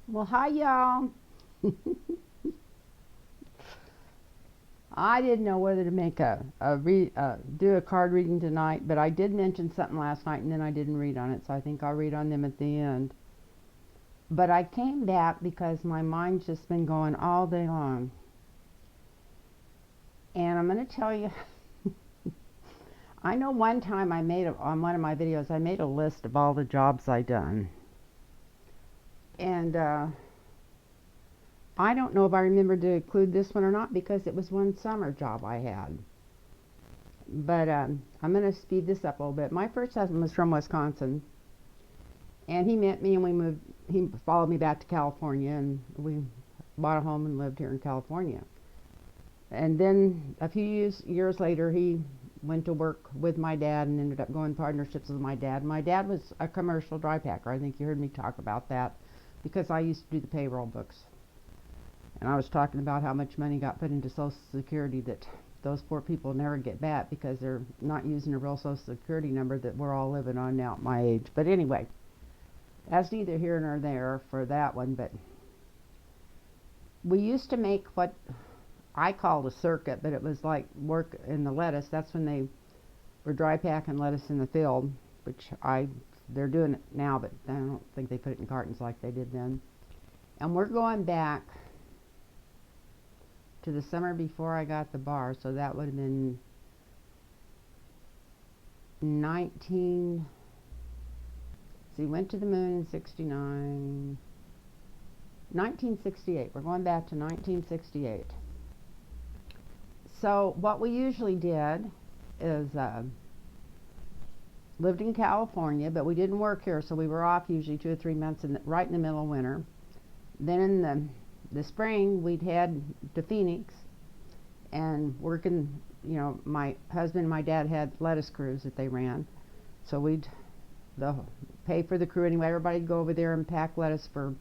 Well, hi, y'all. I didn't know whether to make do a card reading tonight, but I did mention something last night and then I didn't read on it, so I think I'll read on them at the end. But I came back because my mind's just been going all day long. And I'm going to tell you, I know one time on one of my videos, I made a list of all the jobs I done. And I don't know if I remember to include this one or not because it was one summer job I had. But I'm going to speed this up a little bit. My first husband was from Wisconsin, and he met me, and we moved. He followed me back to California, and we bought a home and lived here in California. And then a few years later, he went to work with my dad and ended up going partnerships with my dad. My dad was a commercial dry packer. I think you heard me talk about that because I used to do the payroll books. And I was talking about how much money got put into Social Security that those poor people never get back because they're not using a real Social Security number that we're all living on now at my age. But anyway, that's neither here nor there for that one. But we used to make what I called a circuit, but it was like work in the lettuce. That's when they were dry packing lettuce in the field, which they're doing it now, but I don't think they put it in cartons like they did then. And we're going back to the summer before I got the bar, so that would have been 19. So he went to the moon in 69. 1968. We're going back to 1968. So what we usually did is lived in California, but we didn't work here, so we were off usually 2 or 3 months right in the middle of winter. Then in the spring, we'd head to Phoenix and working. My husband and my dad had lettuce crews that they ran, so we'd pay for the crew anyway. Everybody'd go over there and pack lettuce for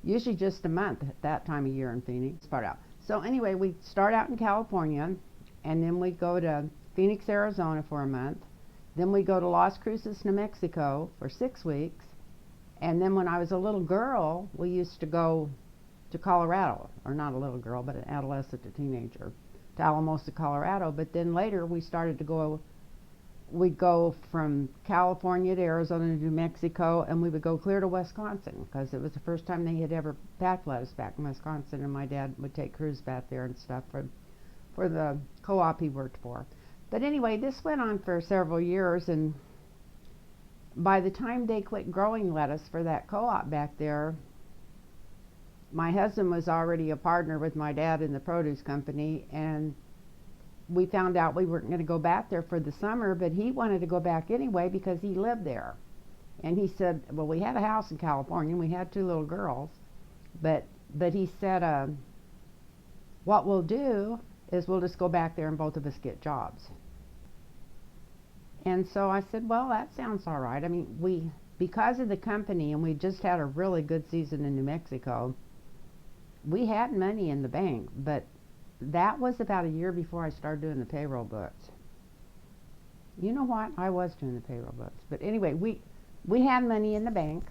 usually just a month at that time of year in Phoenix. Start out. So anyway, we'd start out in California, and then we'd go to Phoenix, Arizona for a month. Then we'd go to Las Cruces, New Mexico for 6 weeks. And then when I was a little girl, we used to go to Colorado, or not a little girl, but an adolescent, a teenager, to Alamosa, Colorado. But then later we'd go from California to Arizona to New Mexico, and we would go clear to Wisconsin because it was the first time they had ever packed lettuce back in Wisconsin, and my dad would take crews back there and stuff for the co-op he worked for. But anyway, this went on for several years, and by the time they quit growing lettuce for that co-op back there, my husband was already a partner with my dad in the produce company, and we found out we weren't going to go back there for the summer, but he wanted to go back anyway because he lived there. And he said, well, we had a house in California, and we had 2 little girls, but he said, what we'll do is we'll just go back there and both of us get jobs. And so I said, well, that sounds all right. I mean, because of the company, and we just had a really good season in New Mexico, we had money in the bank, but that was about a year before I started doing the payroll books. You know what? I was doing the payroll books. But anyway, we had money in the bank,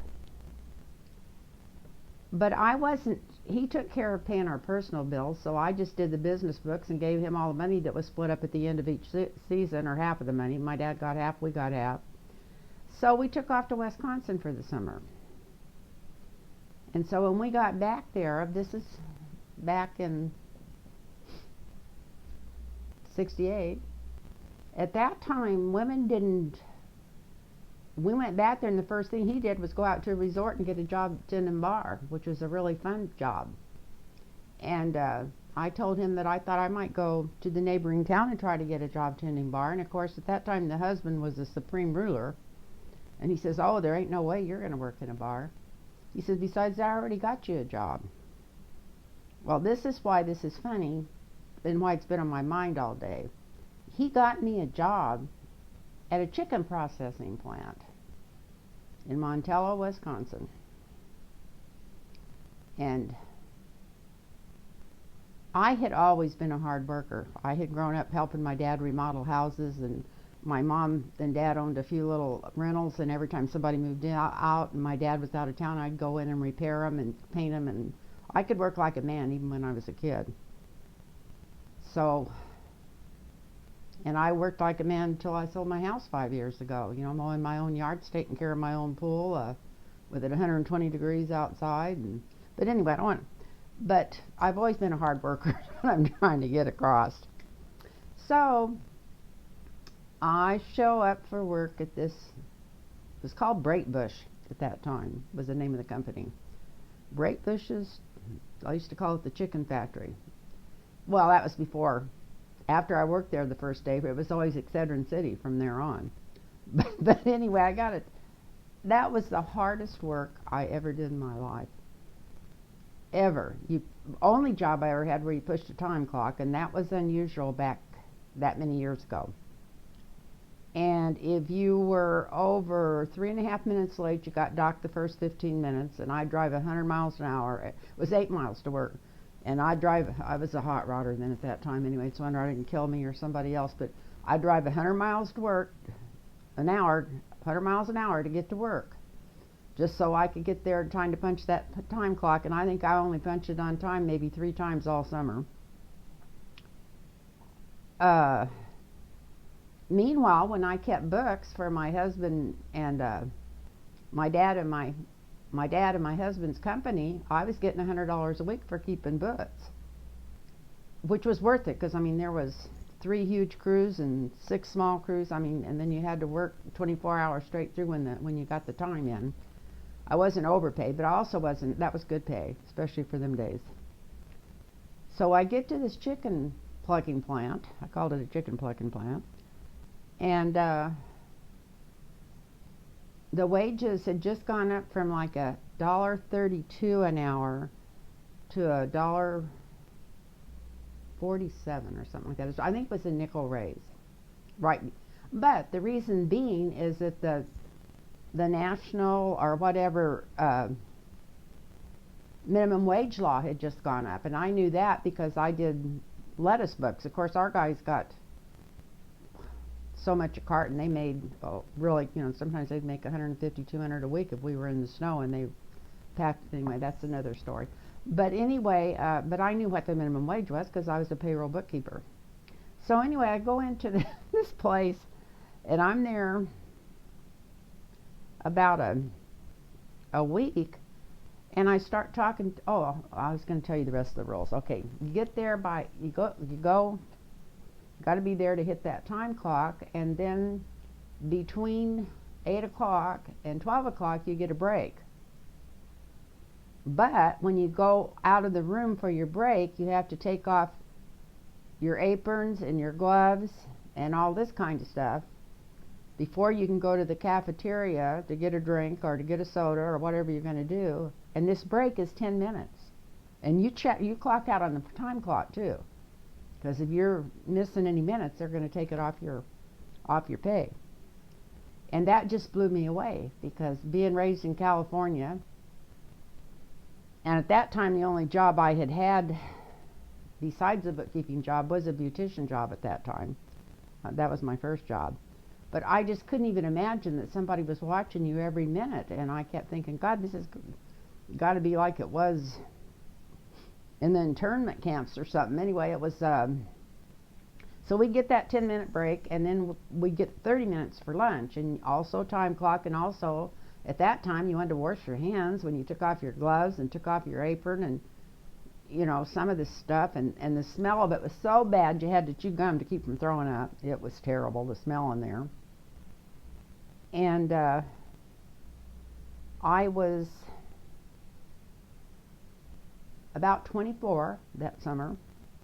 but I wasn't. He took care of paying our personal bills, so I just did the business books and gave him all the money that was split up at the end of each season, or half of the money. My dad got half, we got half. So we took off to Wisconsin for the summer. And so when we got back there, this is back in 68. At that time, women didn't. We went back there, and the first thing he did was go out to a resort and get a job tending bar, which was a really fun job. And I told him that I thought I might go to the neighboring town and try to get a job tending bar. And of course, at that time, the husband was the supreme ruler. And he says, oh, there ain't no way you're going to work in a bar. He says, besides, I already got you a job. Well, this is why this is funny and why it's been on my mind all day. He got me a job at a chicken processing plant in Montello, Wisconsin. And I had always been a hard worker. I had grown up helping my dad remodel houses, and my mom and dad owned a few little rentals, and every time somebody moved out and my dad was out of town, I'd go in and repair them and paint them, and I could work like a man even when I was a kid. So, and I worked like a man until I sold my house 5 years ago. You know, mowing my own yards, taking care of my own pool, with it 120 degrees outside. But anyway, but I've always been a hard worker. What I'm trying to get across. So I show up for work at this. It was called Breakbush at that time. Was the name of the company. Breakbush's. I used to call it the chicken factory. Well, that was before. After I worked there the first day, but it was always Excedrin City from there on. But anyway, I got it. That was the hardest work I ever did in my life. Ever. Only job I ever had where you pushed a time clock, and that was unusual back that many years ago. And if you were over 3.5 minutes late, you got docked the first 15 minutes, and I'd drive 100 miles an hour. It was 8 miles to work. And I was a hot rodder then at that time anyway, so I didn't kill me or somebody else, but I'd drive 100 miles to work, 100 miles an hour to get to work, just so I could get there in time to punch that time clock, and I think I only punched it on time maybe 3 times all summer. Meanwhile, when I kept books for my husband and my dad and my husband's company, I was getting $100 a week for keeping books, which was worth it because I mean there was 3 huge crews and 6 small crews. I mean, and then you had to work 24 hours straight through when you got the time in. I wasn't overpaid, but I also wasn't. That was good pay, especially for them days. So I get to this chicken plucking plant. I called it a chicken plucking plant, and the wages had just gone up from like $1.32 an hour to $1.47 or something like that. I think it was a nickel raise, right? But the reason being is that the national or whatever minimum wage law had just gone up, and I knew that because I did lettuce books. Of course, our guys got so much a carton. They made really, you know, sometimes they'd make 150, 200 a week if we were in the snow and they packed. Anyway, that's another story. But anyway, but I knew what the minimum wage was because I was a payroll bookkeeper. So anyway, I go into this place, and I'm there about a week, and I start talking. Oh, I was going to tell you the rest of the rules. Okay, you get there you go. Got to be there to hit that time clock, and then between 8 o'clock and 12 o'clock you get a break. But when you go out of the room for your break, you have to take off your aprons and your gloves and all this kind of stuff before you can go to the cafeteria to get a drink or to get a soda or whatever you're going to do. And this break is 10 minutes. And you clock out on the time clock too. Because if you're missing any minutes, they're going to take it off your pay. And that just blew me away, because being raised in California, and at that time the only job I had besides the bookkeeping job was a beautician job at that time. That was my first job. But I just couldn't even imagine that somebody was watching you every minute, and I kept thinking, God, this has got to be like it was in the internment camps or something. Anyway, it was, so we get that 10-minute break, and then we get 30 minutes for lunch, and also time clock, and also at that time you wanted to wash your hands when you took off your gloves and took off your apron, and you know, some of this stuff, and the smell of it was so bad you had to chew gum to keep from throwing up. It was terrible, the smell in there. And I was about 24 that summer,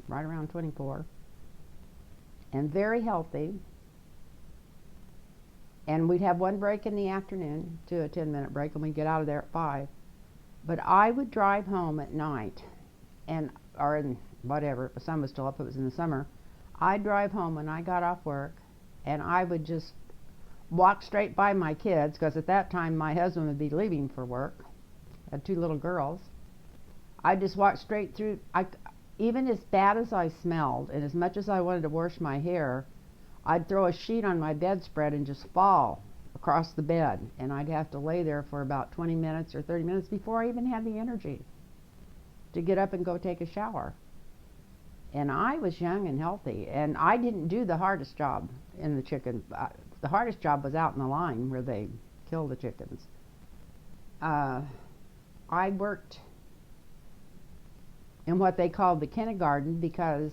right around 24, and very healthy. And we'd have one break in the afternoon, to a 10-minute break, and we'd get out of there at 5. But I would drive home at night, or in whatever, if the sun was still up, it was in the summer. I'd drive home when I got off work, and I would just walk straight by my kids, because at that time my husband would be leaving for work. I had 2 little girls. I just walked straight through. Even as bad as I smelled, and as much as I wanted to wash my hair, I'd throw a sheet on my bedspread and just fall across the bed, and I'd have to lay there for about 20 minutes or 30 minutes before I even had the energy to get up and go take a shower. And I was young and healthy, and I didn't do the hardest job in the chicken. The hardest job was out in the line where they kill the chickens. I worked in what they called the kindergarten, because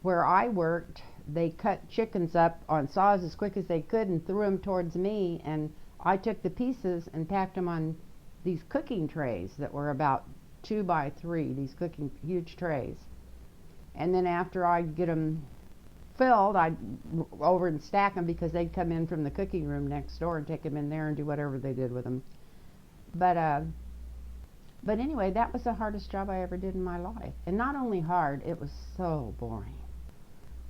where I worked, they cut chickens up on saws as quick as they could and threw them towards me, and I took the pieces and packed them on these cooking trays that were about 2 by 3, these cooking huge trays. And then after I'd get them filled, I'd over and stack them, because they'd come in from the cooking room next door and take them in there and do whatever they did with them. But anyway, that was the hardest job I ever did in my life. And not only hard, it was so boring.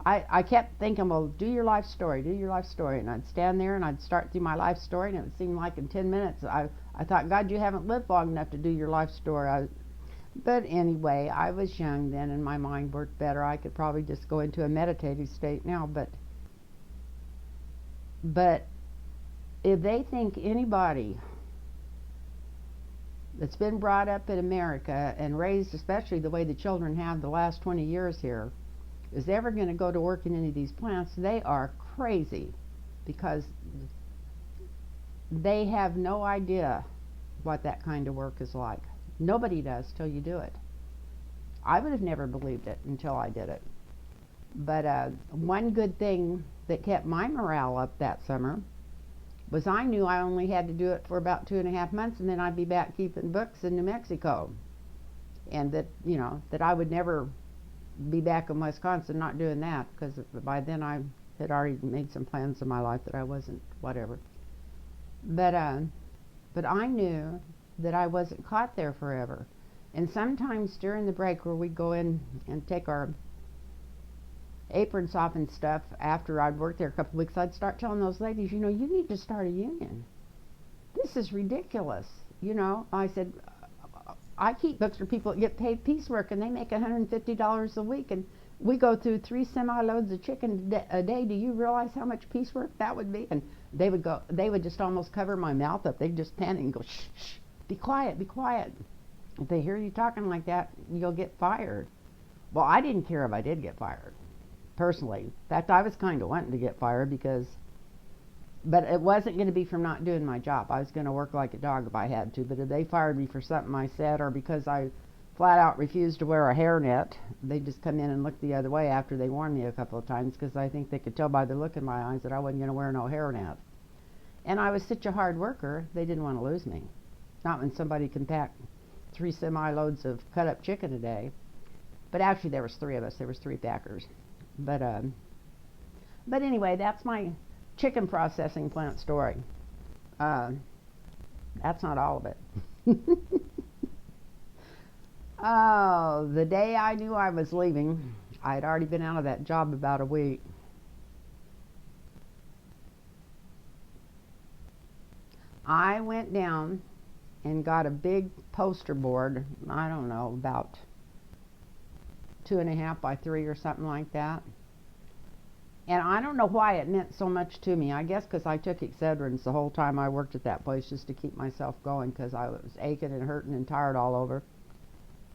I kept thinking, well, do your life story, do your life story. And I'd stand there and I'd start through my life story, and it would seem like in 10 minutes. I thought, God, you haven't lived long enough to do your life story. But anyway, I was young then, and my mind worked better. I could probably just go into a meditative state now. But if they think anybody that's been brought up in America and raised especially the way the children have the last 20 years here is ever going to go to work in any of these plants, they are crazy, because they have no idea what that kind of work is like. Nobody does till you do it. I would have never believed it until I did it. But one good thing that kept my morale up that summer was I knew I only had to do it for about 2.5 months, and then I'd be back keeping books in New Mexico. And that, you know, that I would never be back in Wisconsin not doing that, because by then I had already made some plans in my life that I wasn't, whatever. But I knew that I wasn't caught there forever. And sometimes during the break where we'd go in and take our aprons off and stuff, after I'd worked there a couple of weeks, I'd start telling those ladies, you know, you need to start a union. This is ridiculous. You know, I said, I keep books for people that get paid piecework, and they make $150 a week, and we go through 3 semi-loads of chicken a day. Do you realize how much piecework that would be? And they would just almost cover my mouth up. They'd just panic and go, shh, shh, be quiet, be quiet. If they hear you talking like that, you'll get fired. Well, I didn't care if I did get fired, personally. In fact, I was kind of wanting to get fired, but it wasn't going to be from not doing my job. I was going to work like a dog if I had to. But if they fired me for something I said, or because I flat out refused to wear a hairnet, they'd just come in and look the other way after they warned me a couple of times, because I think they could tell by the look in my eyes that I wasn't going to wear no hairnet. And I was such a hard worker, they didn't want to lose me. Not when somebody can pack 3 semi-loads of cut-up chicken a day. But actually, there was 3 of us. There was 3 packers. But anyway, that's my chicken processing plant story. That's not all of it. Oh, the day I knew I was leaving, I had already been out of that job about a week. I went down and got a big poster board, I don't know, about 2.5 by 3 or something like that. And I don't know why it meant so much to me. I guess because I took Excedrins the whole time I worked at that place, just to keep myself going, because I was aching and hurting and tired all over.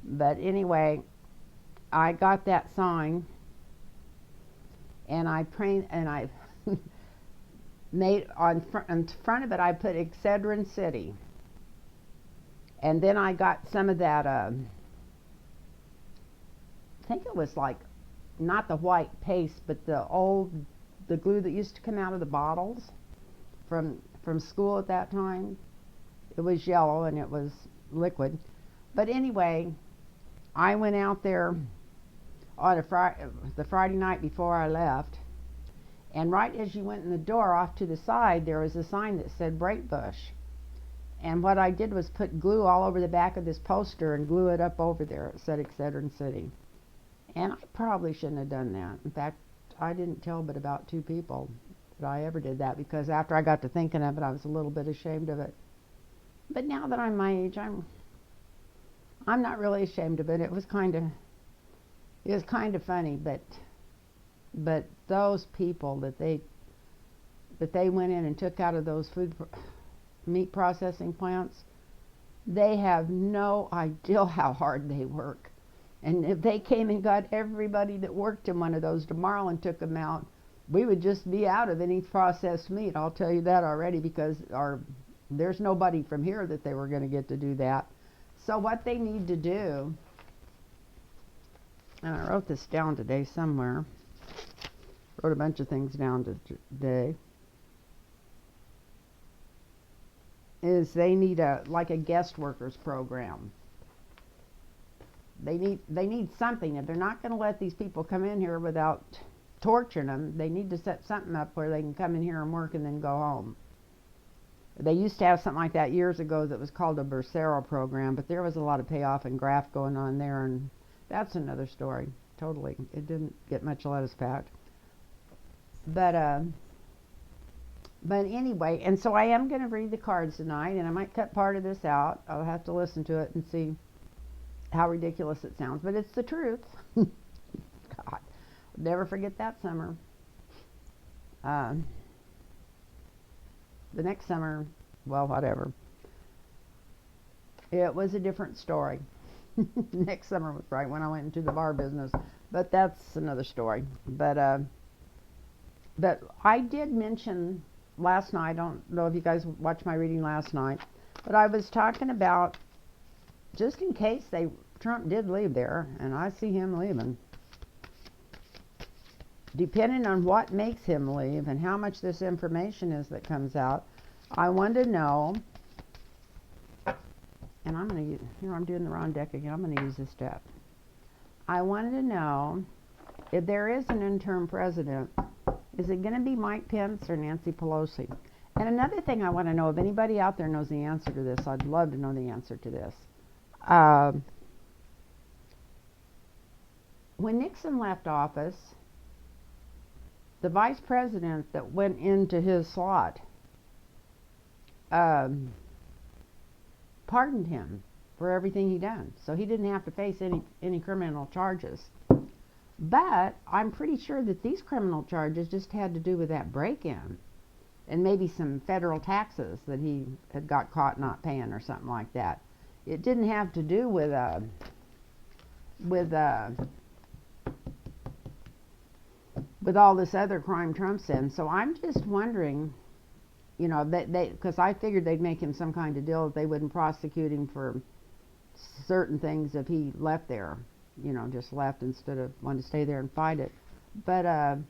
But anyway, I got that sign, and I made on front of it, I put Excedrin City. And then I got some of that, I think it was like, not the white paste, but the glue that used to come out of the bottles from school at that time. It was yellow and it was liquid. But anyway, I went out there on the Friday night before I left, and right as you went in the door, off to the side, there was a sign that said Brakebush. And what I did was put glue all over the back of this poster and glue it up over there. It said Excedrin City. And I probably shouldn't have done that. In fact, I didn't tell but about 2 people that I ever did that, because after I got to thinking of it, I was a little bit ashamed of it. But now that I'm my age, I'm not really ashamed of it. It was kind of funny, but But those people that they went in and took out of those meat processing plants, they have no idea how hard they work. And if they came and got everybody that worked in one of those tomorrow and took them out, we would just be out of any processed meat. I'll tell you that already, because there's nobody from here that they were going to get to do that. So what they need to do, and I wrote this down today somewhere, wrote a bunch of things down today, is they need a guest workers program. They need something. If they're not going to let these people come in here without torturing them, they need to set something up where they can come in here and work and then go home. They used to have something like that years ago that was called a Bursero program, but there was a lot of payoff and graft going on there, and that's another story. Totally. It didn't get much lettuce packed. But anyway, and so I am going to read the cards tonight, and I might cut part of this out. I'll have to listen to it and see how ridiculous it sounds, but it's the truth. God, never forget that summer. The next summer, well, whatever. It was a different story. Next summer was right when I went into the bar business, but that's another story. But I did mention last night, I don't know if you guys watched my reading last night, but I was talking about, just in case Trump did leave there, and I see him leaving, depending on what makes him leave and how much this information is that comes out, I want to know, and I'm going to use, here I'm doing the wrong deck again, I'm going to use this deck. I wanted to know, if there is an interim president, is it going to be Mike Pence or Nancy Pelosi? And another thing I want to know, if anybody out there knows the answer to this, I'd love to know the answer to this. When Nixon left office, the vice president that went into his slot pardoned him for everything he done, so he didn't have to face any criminal charges. But I'm pretty sure that these criminal charges just had to do with that break-in and maybe some federal taxes that he had got caught not paying or something like that. It didn't have to do with all this other crime Trump's in. So I'm just wondering, you know, because I figured they'd make him some kind of deal that they wouldn't prosecute him for certain things if he left there, you know, just left instead of wanting to stay there and fight it. But I'm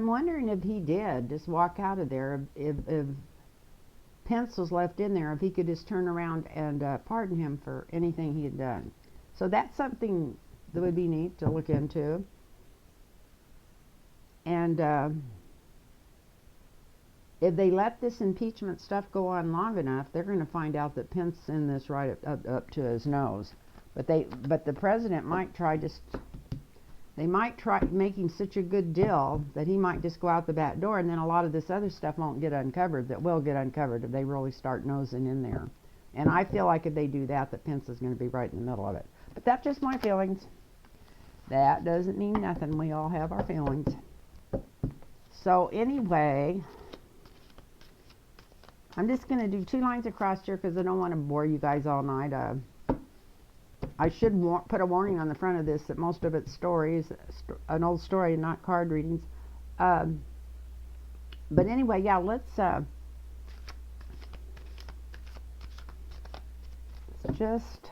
wondering if he did just walk out of there, if Pence was left in there, if he could just turn around and pardon him for anything he had done. So that's something that would be neat to look into. And if they let this impeachment stuff go on long enough, they're going to find out that Pence is in this right up to his nose. But the president might try making such a good deal that he might just go out the back door, and then a lot of this other stuff won't get uncovered that will get uncovered if they really start nosing in there. And I feel like if they do that Pence is going to be right in the middle of it. But that's just my feelings. That doesn't mean nothing. We all have our feelings. So anyway, I'm just going to do 2 lines across here because I don't want to bore you guys all night. I should put a warning on the front of this that most of it's stories, an old story, and not card readings. But anyway, yeah, let's just...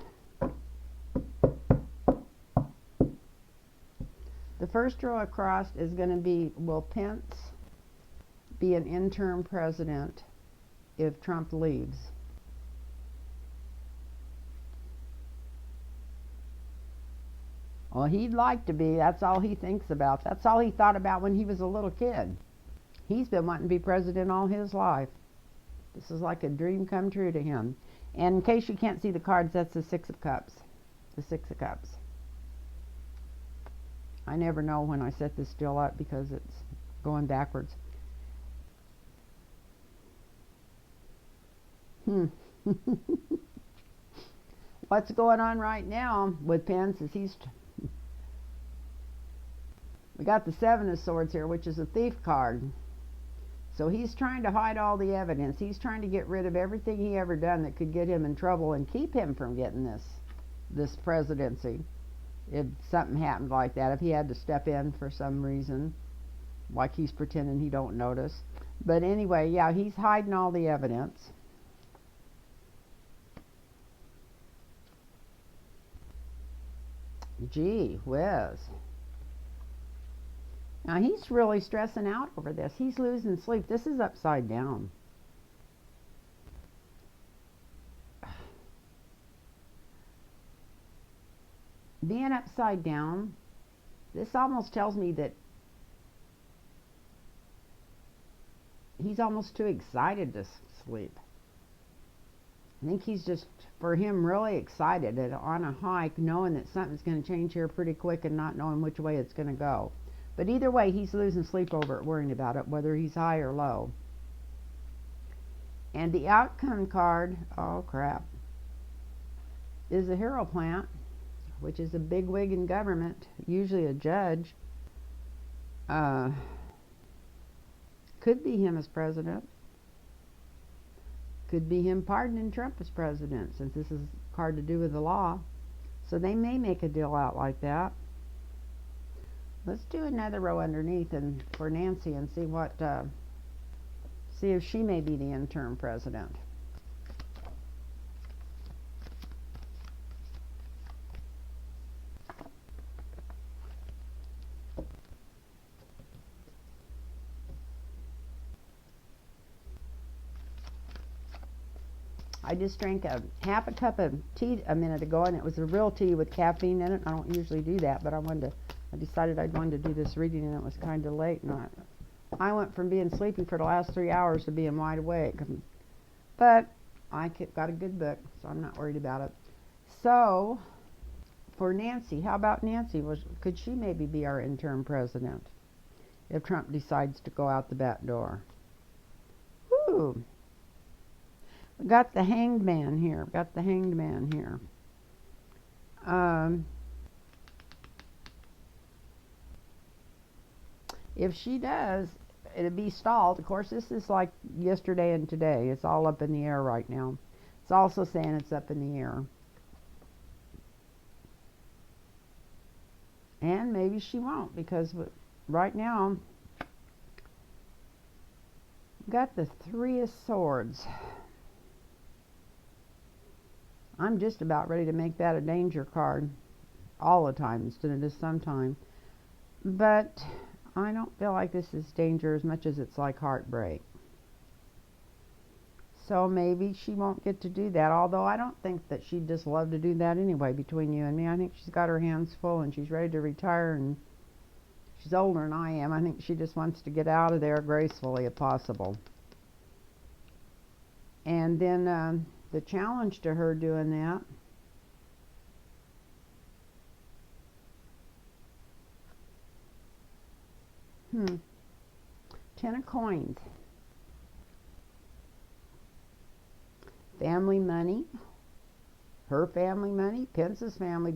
The first row across is going to be, will Pence be an interim president if Trump leaves? Well, he'd like to be. That's all he thinks about. That's all he thought about when he was a little kid. He's been wanting to be president all his life. This is like a dream come true to him. And in case you can't see the cards, that's the 6 of Cups. The 6 of Cups. I never know when I set this still up because it's going backwards. What's going on right now with Pence is We got the Seven of Swords here, which is a thief card. So he's trying to hide all the evidence. He's trying to get rid of everything he ever done that could get him in trouble and keep him from getting this presidency. If something happened like that, if he had to step in for some reason, like he's pretending he don't notice. But anyway, yeah, he's hiding all the evidence. Gee whiz. Now he's really stressing out over this. He's losing sleep. This is upside down. Being upside down, this almost tells me that he's almost too excited to sleep. I think he's just, for him, really excited and on a hike, knowing that something's going to change here pretty quick and not knowing which way it's going to go. But either way, he's losing sleep over it, worrying about it, whether he's high or low. And the outcome card, oh crap, is the Hero Plant, which is a bigwig in government, usually a judge. Could be him as president. Could be him pardoning Trump as president, since this is a card to do with the law. So they may make a deal out like that. Let's do another row underneath and for Nancy and see what, see if she may be the interim president. I just drank half a cup of tea a minute ago, and it was a real tea with caffeine in it. I don't usually do that, but I decided I'd wanted to do this reading, and it was kind of late, and I went from being sleepy for the last 3 hours to being wide awake. But I got a good book, so I'm not worried about it. So, for Nancy, how about Nancy? Could she maybe be our interim president if Trump decides to go out the back door? Whew. We got the Hanged Man here. If she does, it'll be stalled. Of course, this is like yesterday and today. It's all up in the air right now. It's also saying it's up in the air. And maybe she won't, because right now, we got the Three of Swords. I'm just about ready to make that a danger card all the time instead of just sometime. But I don't feel like this is danger as much as it's like heartbreak. So maybe she won't get to do that, although I don't think that she'd just love to do that anyway, between you and me. I think she's got her hands full and she's ready to retire, and she's older than I am. I think she just wants to get out of there gracefully if possible. And then the challenge to her doing that Ten of Coins. Family money. Her family money. Pence's family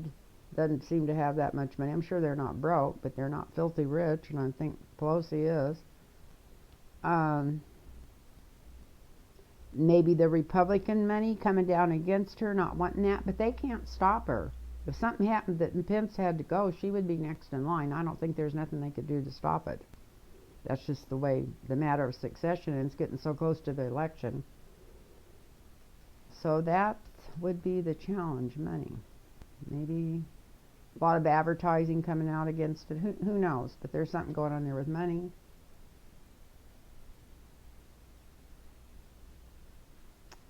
doesn't seem to have that much money. I'm sure they're not broke, but they're not filthy rich, and I think Pelosi is. Maybe the Republican money coming down against her, not wanting that, but they can't stop her. If something happened that Pence had to go, she would be next in line. I don't think there's nothing they could do to stop it. That's just the way, the matter of succession, and it's getting so close to the election. So that would be the challenge, money. Maybe a lot of advertising coming out against it. Who knows? But there's something going on there with money.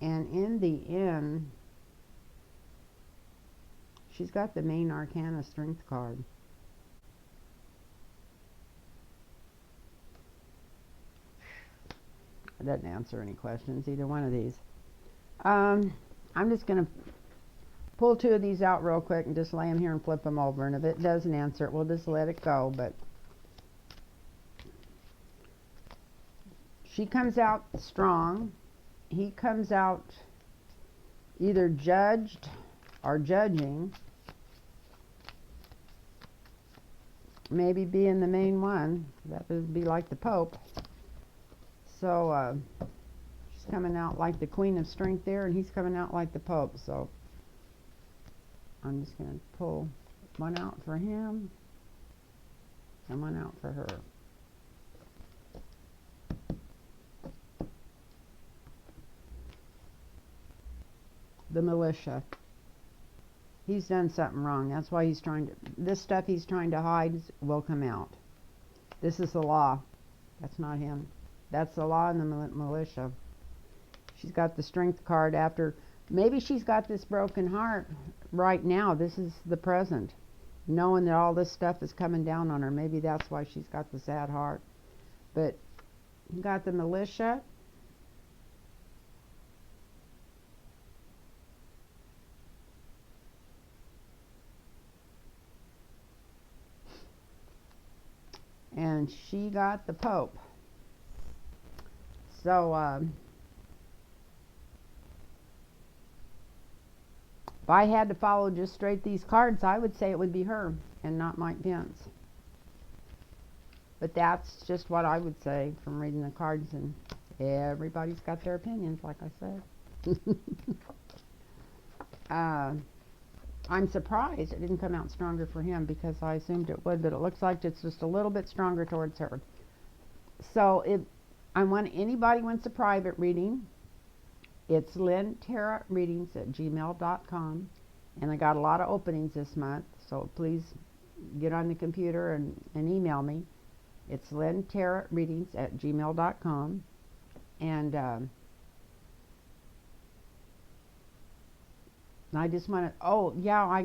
And in the end, she's got the main arcana strength card. It doesn't answer any questions, either one of these. I'm just going to pull two of these out real quick and just lay them here and flip them over. And if it doesn't answer it, we'll just let it go. But she comes out strong. He comes out either judged or judging. maybe being the main one. That would be like the Pope. So she's coming out like the Queen of Strength there, and he's coming out like the Pope. So I'm just going to pull one out for him and one out for her. The Militia. He's done something wrong. That's why he's trying to, this stuff he's trying to hide will come out. This is the Law. That's not him. That's the Law and the Militia. She's got the Strength card after, maybe she's got this broken heart right now. This is the present. Knowing that all this stuff is coming down on her. Maybe that's why she's got the sad heart. But you got the Militia. And she got the Pope. So, if I had to follow just straight these cards, I would say it would be her and not Mike Pence. But that's just what I would say from reading the cards, and everybody's got their opinions, like I said. I'm surprised it didn't come out stronger for him because I assumed it would, but it looks like it's just a little bit stronger towards her. So anybody wants a private reading, it's lynntarotreadings@gmail.com, and I got a lot of openings this month, so please get on the computer and email me. It's lynntarotreadings@gmail.com, and I just want to, oh yeah, I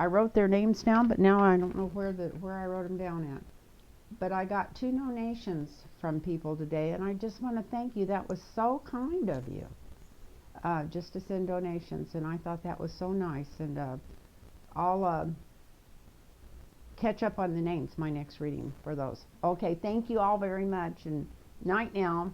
wrote their names down, but now I don't know where I wrote them down at. But I got 2 donations from people today, and I just want to thank you. That was so kind of you, just to send donations, and I thought that was so nice. And I'll catch up on the names, my next reading for those. Okay, thank you all very much, and night now.